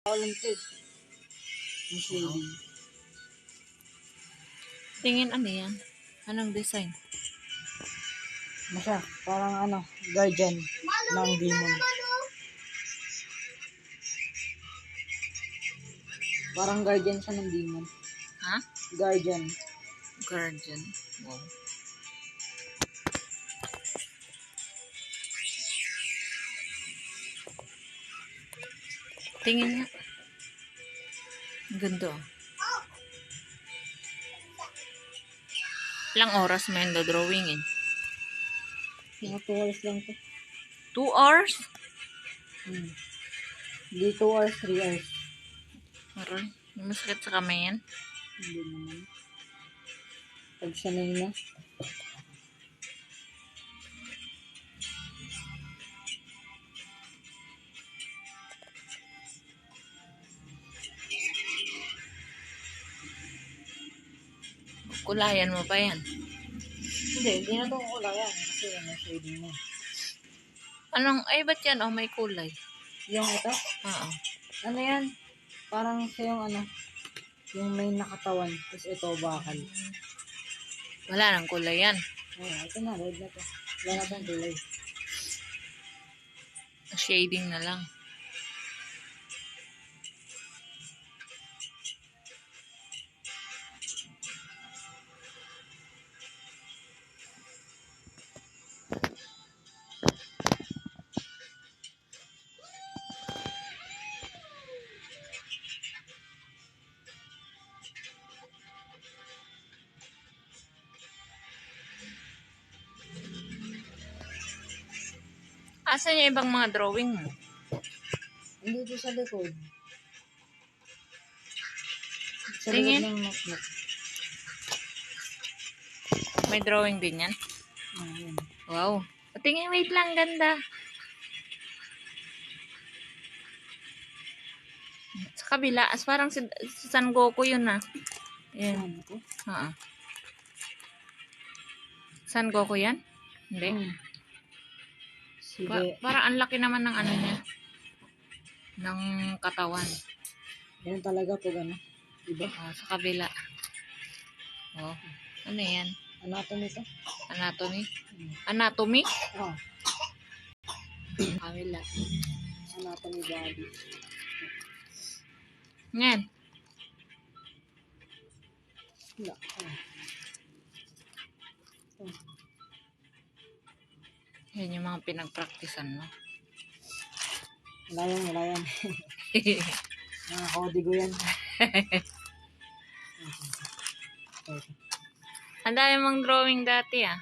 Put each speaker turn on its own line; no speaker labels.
Talented. Shading.
Tingin ano yan? Anong design?
Masya, parang ano, guardian ng demon. Parang guardian siya ng demon.
Ha?
Guardian.
Guardian. Wow. Tingin nga. Ang ganda. Ilang oras mo yung drawing eh?
Mga 2 hours lang to.
2 hours?
Hindi 2 hours, 3 hours.
Maroon. Masakit sa kamay yan.
Hindi naman. Pag sanay na.
Kulayan mo pa yan.
Hindi na ito kulayan. Kasi may shading na.
Ay ba't yan? Oh, may kulay.
Yung ito?
Oo.
Ano yan? Parang siya yung ano, yung may nakatawan. Tapos ito, bakal.
Wala nang kulay yan.
Ito na, red na to. Wala na itong kulay.
Shading na lang. Asan yung ibang mga drawing mo?
Dito sa likod. Sa
Tingin.
likod ng notebook.
May drawing din yan?
Yan.
Wow. Tingin, wait lang, ganda. Sa kabila, as parang si San Goku yun ah. Yan.
Ano to?
Oo. San Goku yan? Hindi.
Sige.
Parang ang laki naman ng ano niya. Ng katawan.
Yan talaga pag ano. Diba?
Sa kabila. Oh. Ano yan?
Anatomy to?
Anatomy? Anatomy?
Oh.
Kabila.
Anatomy body.
Yan.
Wala.
Yan yung mga pinagpraktisan mo.
Wala yan. Mga kodigo yan.
Ang dami mong drawing dati ah.